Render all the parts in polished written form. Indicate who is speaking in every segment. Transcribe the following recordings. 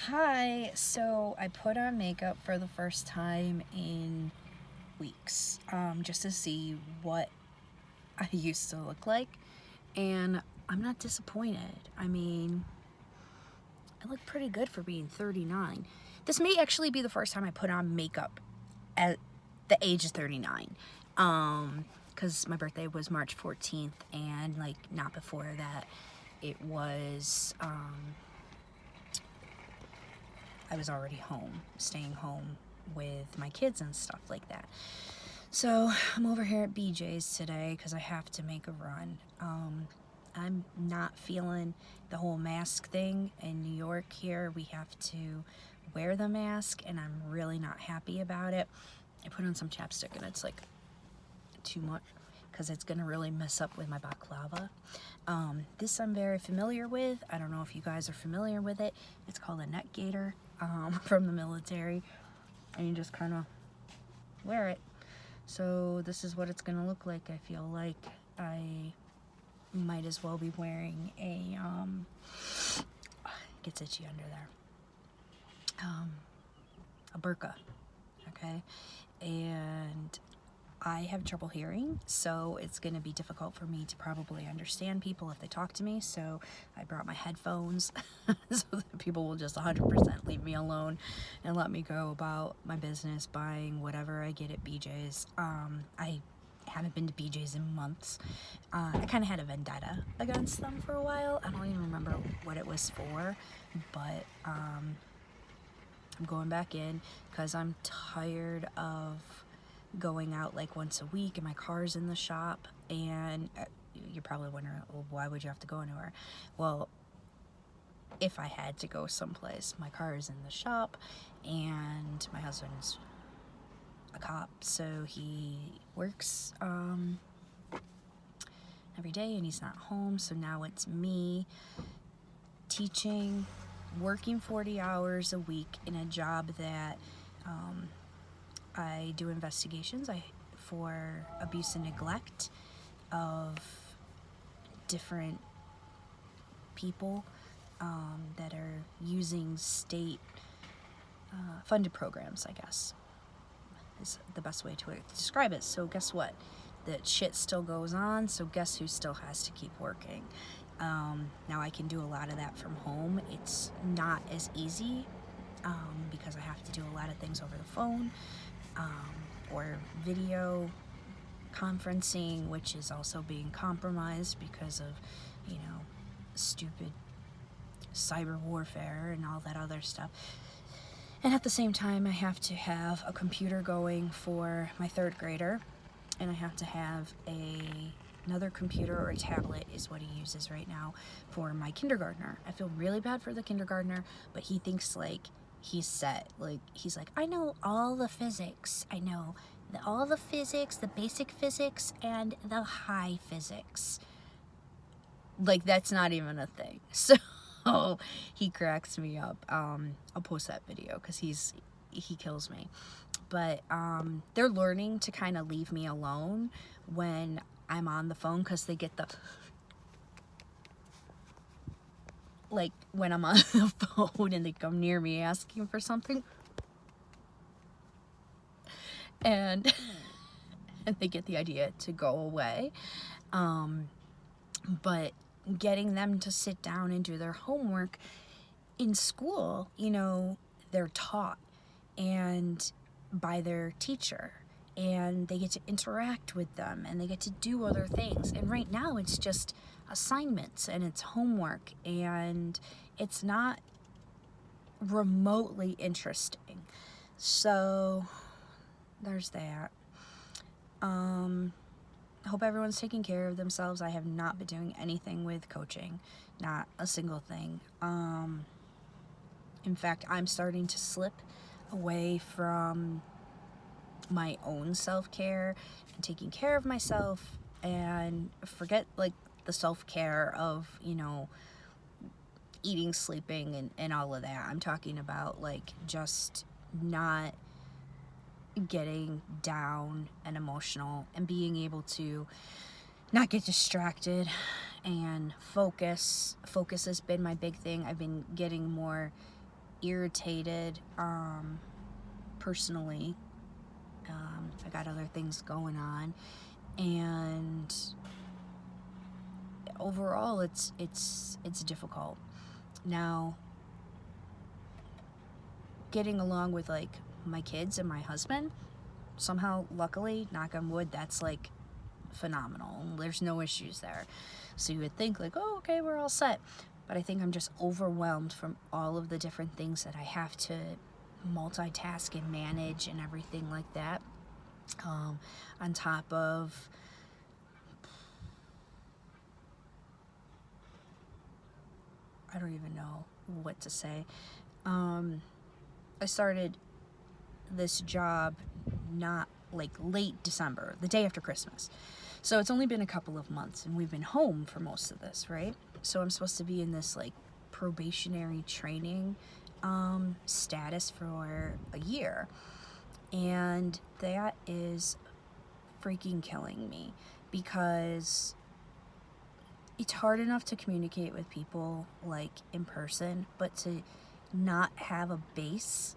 Speaker 1: Hi, so I put on makeup for the first time in weeks, just to see what I used to look like, and I'm not disappointed. I mean, I look pretty good for being 39. This may actually be the first time I put on makeup at the age of 39, because my birthday was March 14th, and like not before that, it was, I was already home, staying home with my kids and stuff like that. So I'm over here at BJ's today because I have to make a run. I'm not feeling the whole mask thing. In New York here, we have to wear the mask, and I'm really not happy about it. I put on some chapstick and it's like too much because it's gonna really mess up with my baklava. This I'm very familiar with. I don't know if you guys are familiar with it. It's called a neck gaiter, from the military, and you just kind of wear it. So this is what it's gonna look like. I feel like I might as well be wearing a gets itchy under there, a burqa, okay? And I have trouble hearing, so it's going to be difficult for me to probably understand people if they talk to me, so I brought my headphones so that people will just 100% leave me alone and let me go about my business buying whatever I get at BJ's. I haven't been to BJ's in months. I kind of had a vendetta against them for a while. I don't even remember what it was for, but I'm going back in because I'm tired of going out like once a week and my car's in the shop. And you're probably wondering, well, why would you have to go anywhere? Well, if I had to go someplace, my car is in the shop, and my husband's a cop, so he works every day and he's not home. So now it's me teaching, working 40 hours a week in a job that I do investigations for abuse and neglect of different people that are using state funded programs, I guess, is the best way to describe it. So guess what? The shit still goes on, so guess who still has to keep working? Now I can do a lot of that from home. It's not as easy because I have to do a lot of things over the phone or video conferencing, which is also being compromised because of, stupid cyber warfare and all that other stuff. And at the same time, I have to have a computer going for my third grader, and I have to have another computer or a tablet is what he uses right now for my kindergartner. I feel really bad for the kindergartner, but he thinks like he's set. Like he's like, I know all the physics. I know all the physics, the basic physics, and the high physics. Like that's not even a thing. So he cracks me up. I'll post that video because he kills me. But they're learning to kind of leave me alone when I'm on the phone because they get the like when I'm on the phone and they come near me asking for something, and they get the idea to go away. But getting them to sit down and do their homework in school, they're taught and by their teacher, and they get to interact with them and they get to do other things. And right now it's just assignments and it's homework, and it's not remotely interesting. So there's that. I hope everyone's taking care of themselves. I have not been doing anything with coaching, not a single thing. In fact, I'm starting to slip away from my own self-care and taking care of myself, and forget like the self-care of, eating, sleeping, and all of that. I'm talking about like just not getting down and emotional and being able to not get distracted and focus has been my big thing. I've been getting more irritated, personally. I got other things going on, and overall, it's difficult. Now, getting along with like my kids and my husband, somehow, luckily, knock on wood, that's like phenomenal. There's no issues there. So you would think like, oh, okay, we're all set. But I think I'm just overwhelmed from all of the different things that I have to multitask and manage and everything like that. On top of I don't even know what to say. I started this job not like late December, the day after Christmas. So it's only been a couple of months, and we've been home for most of this, right? So I'm supposed to be in this like probationary training status for a year. And that is freaking killing me, because it's hard enough to communicate with people like in person, but to not have a base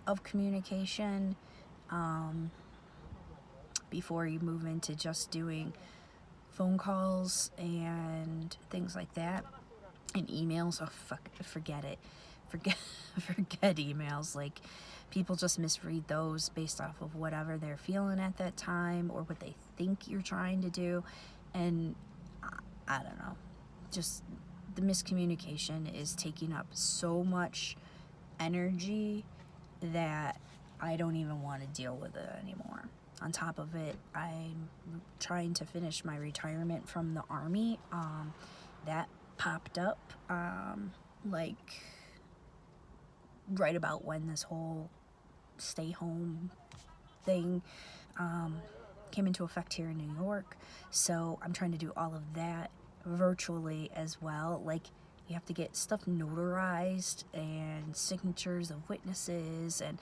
Speaker 1: of communication before you move into just doing phone calls and things like that, and emails. Oh fuck, forget it. Forget emails. Like, people just misread those based off of whatever they're feeling at that time or what they think you're trying to do. And I don't know, just the miscommunication is taking up so much energy that I don't even want to deal with it anymore. On top of it, I'm trying to finish my retirement from the Army. That popped up like right about when this whole stay home thing came into effect here in New York. So I'm trying to do all of that virtually as well. Like, you have to get stuff notarized and signatures of witnesses. And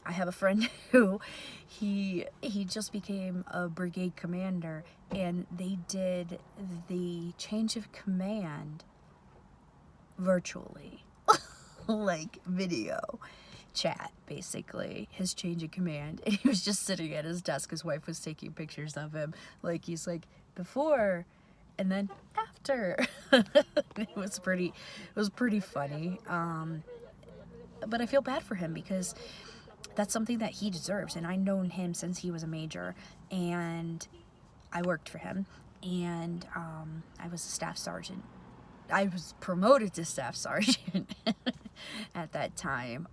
Speaker 1: I have a friend who he just became a brigade commander, and they did the change of command virtually. Like video chat, basically, his change of command. And he was just sitting at his desk. His wife was taking pictures of him. Like, he's like, before and then after. It was pretty funny. But I feel bad for him, because that's something that he deserves. And I've known him since he was a major, and I worked for him, and I was a staff sergeant. I was promoted to staff sergeant at that time.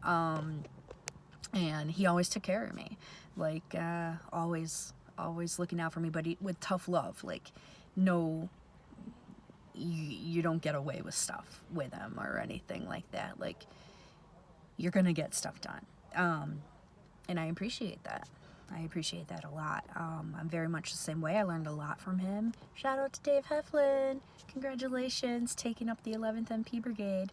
Speaker 1: And he always took care of me, like always looking out for me, but with tough love. Like, no, you don't get away with stuff with him or anything like that. Like, you're gonna get stuff done. And I appreciate that. I appreciate that a lot. I'm very much the same way. I learned a lot from him. Shout out to Dave Heflin. Congratulations, taking up the 11th MP Brigade.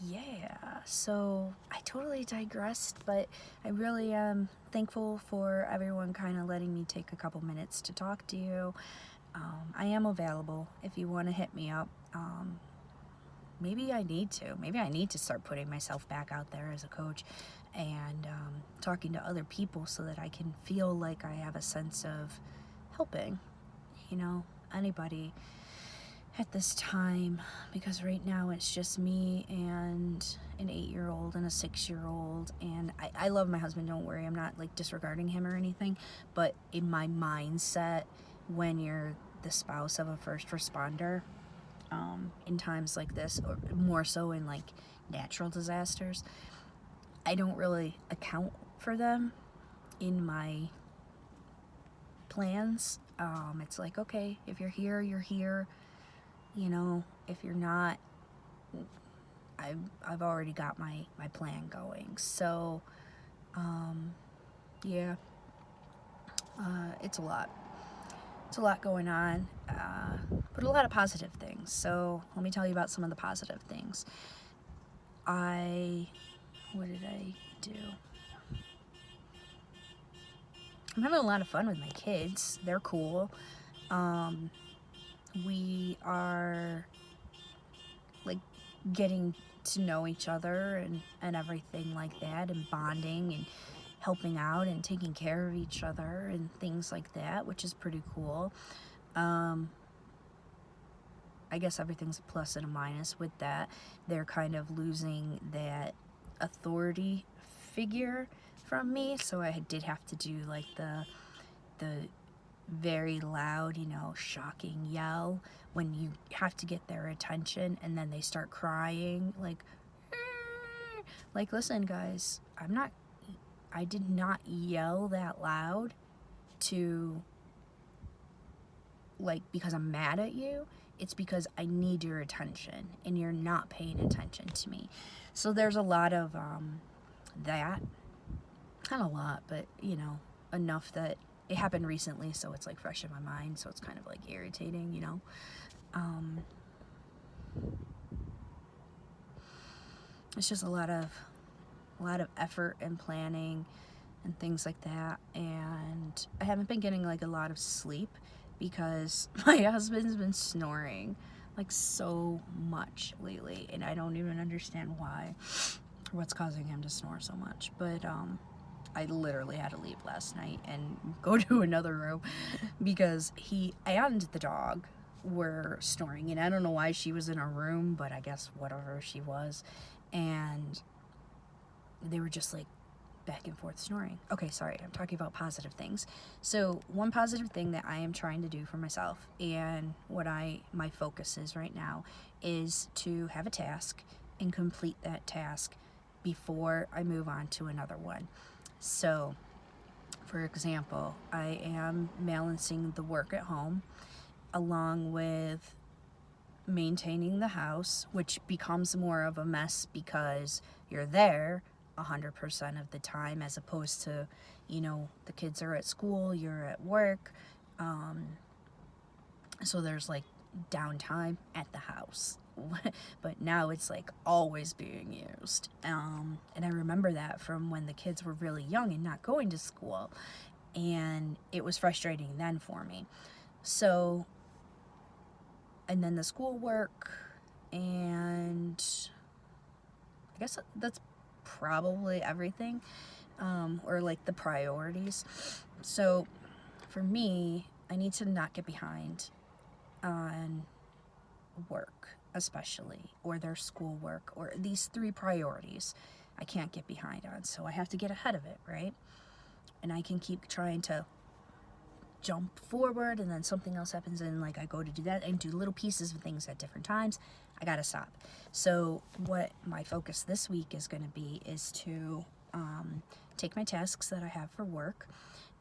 Speaker 1: Yeah, so I totally digressed, but I really am thankful for everyone kind of letting me take a couple minutes to talk to you. I am available if you want to hit me up. Maybe I need to start putting myself back out there as a coach, and talking to other people, so that I can feel like I have a sense of helping, anybody at this time, because right now it's just me and an 8-year-old and a 6-year-old, and I love my husband, don't worry, I'm not like disregarding him or anything, but in my mindset, when you're the spouse of a first responder, in times like this, or more so in like natural disasters, I don't really account for them in my plans. It's like, okay, if you're here, you're here. If you're not, I've already got my plan going. So, yeah, it's a lot. It's a lot going on, but a lot of positive things. So let me tell you about some of the positive things. What did I do? I'm having a lot of fun with my kids. They're cool. We are like getting to know each other and everything like that, and bonding and helping out and taking care of each other and things like that, which is pretty cool. I guess everything's a plus and a minus with that. They're kind of losing that authority figure from me, so I did have to do like the very loud, shocking yell when you have to get their attention, and then they start crying like "Eh." Like, listen guys, I did not yell that loud to, like, because I'm mad at you. It's because I need your attention and you're not paying attention to me. So there's a lot of that. Not a lot, but enough that it happened recently, so it's like fresh in my mind, so it's kind of like irritating. It's just a lot of effort and planning and things like that, and I haven't been getting like a lot of sleep because my husband's been snoring like so much lately, and I don't even understand why, or what's causing him to snore so much. But I literally had to leave last night and go to another room because he and the dog were snoring, and I don't know why she was in a room, but I guess whatever she was, and they were just like back and forth snoring. Okay, sorry, I'm talking about positive things. So one positive thing that I am trying to do for myself, and what my focus is right now, is to have a task and complete that task before I move on to another one. So, for example, I am balancing the work at home along with maintaining the house, which becomes more of a mess because you're there 100% of the time, as opposed to, the kids are at school, you're at work, so there's like downtime at the house. But now it's like always being used, and I remember that from when the kids were really young and not going to school, and it was frustrating then for me. So, and then the schoolwork, and I guess that's probably everything, or like the priorities. So for me, I need to not get behind on work, especially, or their schoolwork, or these 3 priorities I can't get behind on, so I have to get ahead of it, right? And I can keep trying to jump forward, and then something else happens, and like I go to do that and do little pieces of things at different times. I gotta stop. So what my focus this week is going to be is to take my tasks that I have for work,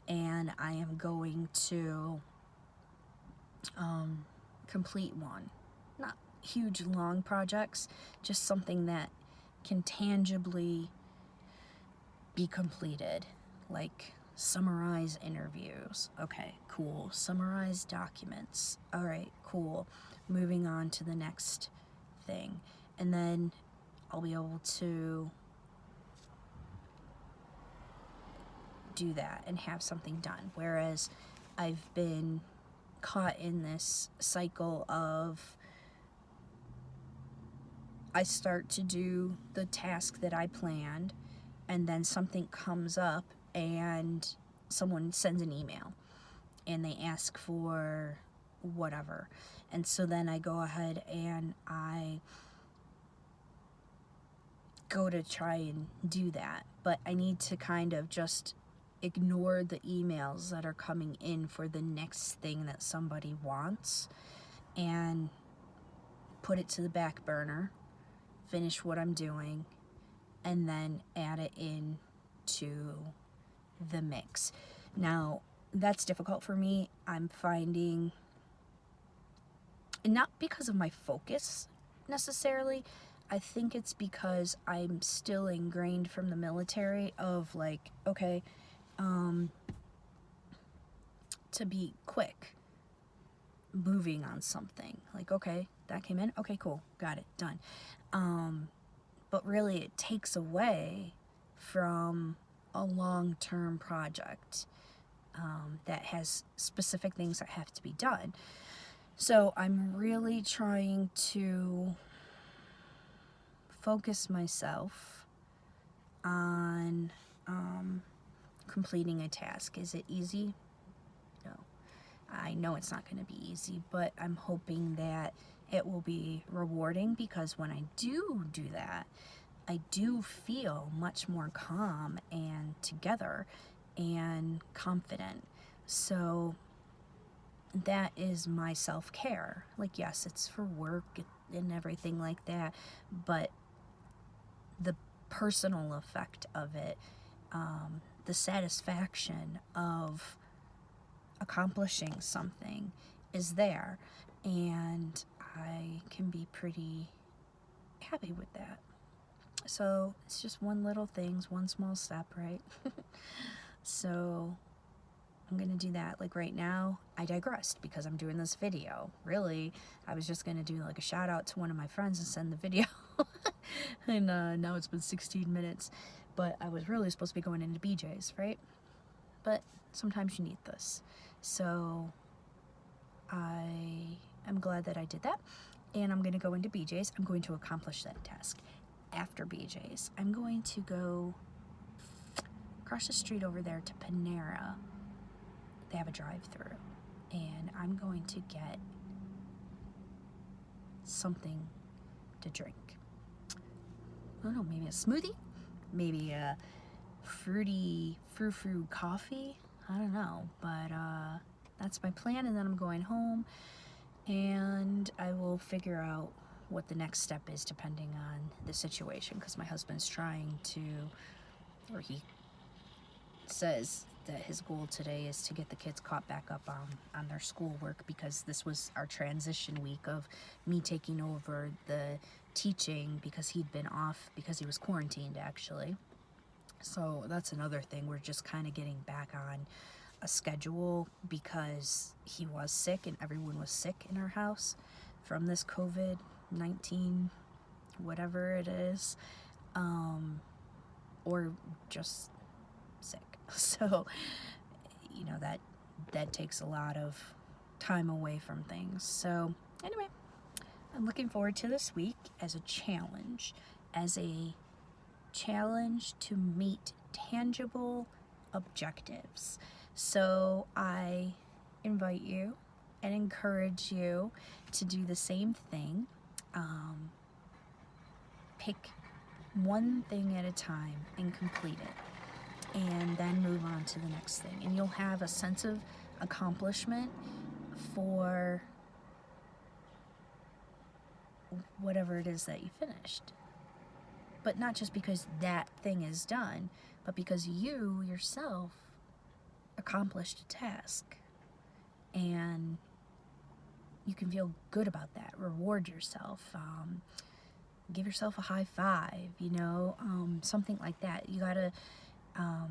Speaker 1: and I am going to complete one. Not huge long projects, just something that can tangibly be completed, like summarize interviews. Okay, cool. Summarize documents. All right, cool. Moving on to the next thing, and then I'll be able to do that and have something done. Whereas I've been caught in this cycle of, I start to do the task that I planned, and then something comes up and someone sends an email and they ask for whatever, and so then I go ahead and I go to try and do that, but I need to kind of just ignore the emails that are coming in for the next thing that somebody wants, and put it to the back burner, finish what I'm doing, and then add it in to the mix. Now, that's difficult for me. I'm finding, and not because of my focus necessarily, I think it's because I'm still ingrained from the military of like, okay, to be quick moving on something. Like, okay, that came in, okay, cool, got it, done. But really it takes away from a long-term project that has specific things that have to be done. So I'm really trying to focus myself on completing a task. Is it easy? No. I know it's not going to be easy, but I'm hoping that it will be rewarding, because when I do that, I do feel much more calm and together and confident. So that is my self-care. Like, yes, it's for work and everything like that, but the personal effect of it, the satisfaction of accomplishing something is there, and I can be pretty happy with that. So it's just one little thing, one small step, right? So I'm gonna do that. Like right now, I digressed because I'm doing this video. Really, I was just gonna do like a shout out to one of my friends and send the video. And now it's been 16 minutes, but I was really supposed to be going into BJ's, right? But sometimes you need this. So I am glad that I did that, and I'm gonna go into BJ's. I'm going to accomplish that task. After BJ's, I'm going to go across the street over there to Panera. They have a drive-through, and I'm going to get something to drink. I don't know, maybe a smoothie, maybe a fruity frou-frou coffee. I don't know, but that's my plan. And then I'm going home, and I will figure out what the next step is depending on the situation, because my husband's trying to, or he says that his goal today is to get the kids caught back up on their schoolwork, because this was our transition week of me taking over the teaching, because he'd been off because he was quarantined, actually. So that's another thing. We're just kind of getting back on a schedule, because he was sick and everyone was sick in our house from this COVID-19, whatever it is, or just sick. So, you know, that takes a lot of time away from things. So anyway, I'm looking forward to this week as a challenge to meet tangible objectives. So I invite you and encourage you to do the same thing. Pick one thing at a time and complete it, and then move on to the next thing. And you'll have a sense of accomplishment for whatever it is that you finished. But not just because that thing is done, but because you yourself accomplished a task. And you can feel good about that. Reward yourself. Give yourself a high five, something like that. You gotta, I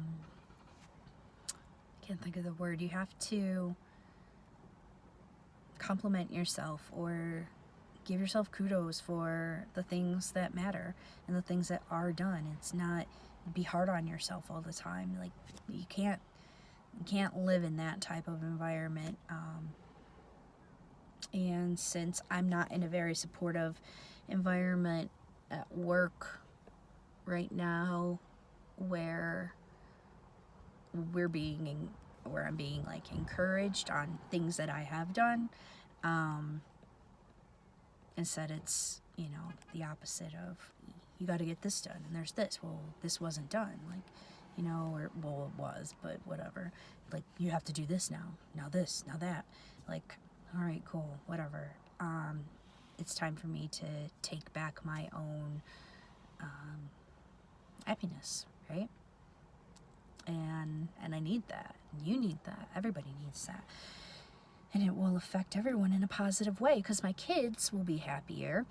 Speaker 1: can't think of the word. You have to compliment yourself, or give yourself kudos for the things that matter and the things that are done. It's not be hard on yourself all the time. Like, you can't live in that type of environment. And since I'm not in a very supportive environment at work right now, where I'm being like encouraged on things that I have done, instead it's, the opposite of, you got to get this done, and there's this, well, this wasn't done, like, or, well, it was, but whatever, like, you have to do this now this, now that, like, all right, cool, whatever. It's time for me to take back my own happiness, right? And I need that. You need that. Everybody needs that. And it will affect everyone in a positive way, because my kids will be happier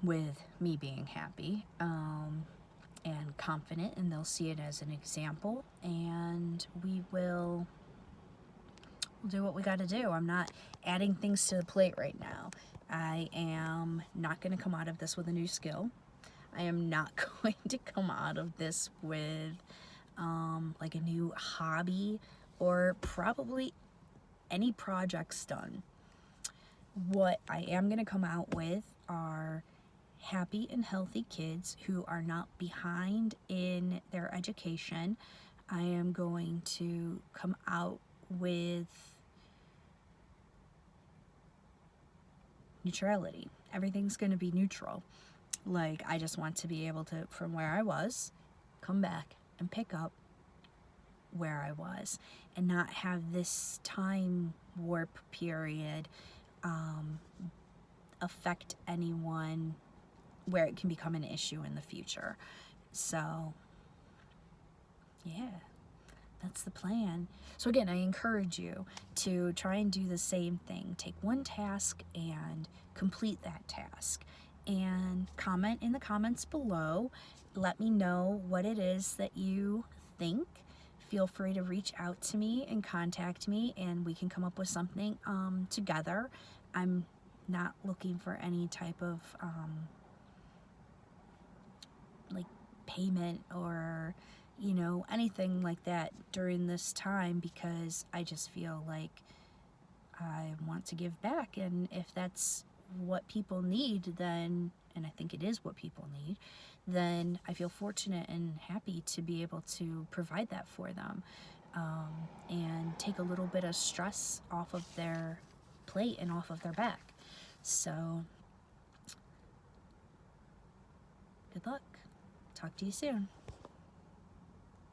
Speaker 1: with me being happy and confident, and they'll see it as an example, and we'll do what we got to do. I'm not adding things to the plate right now. I am not going to come out of this with a new skill. I am not going to come out of this with like a new hobby, or probably any projects done. What I am going to come out with are happy and healthy kids who are not behind in their education. I am going to come out with neutrality. Everything's going to be neutral. Like, I just want to be able to, from where I was, come back and pick up where I was and not have this time warp period affect anyone where it can become an issue in the future. So, yeah, that's the plan. So again, I encourage you to try and do the same thing. Take one task and complete that task. And comment in the comments below. Let me know what it is that you think. Feel free to reach out to me and contact me, and we can come up with something together. I'm not looking for any type of like payment or anything like that during this time, because I just feel like I want to give back, and if that's what people need, then, and I think it is what people need, then I feel fortunate and happy to be able to provide that for them, and take a little bit of stress off of their plate and off of their back. So, good luck. Talk to you soon.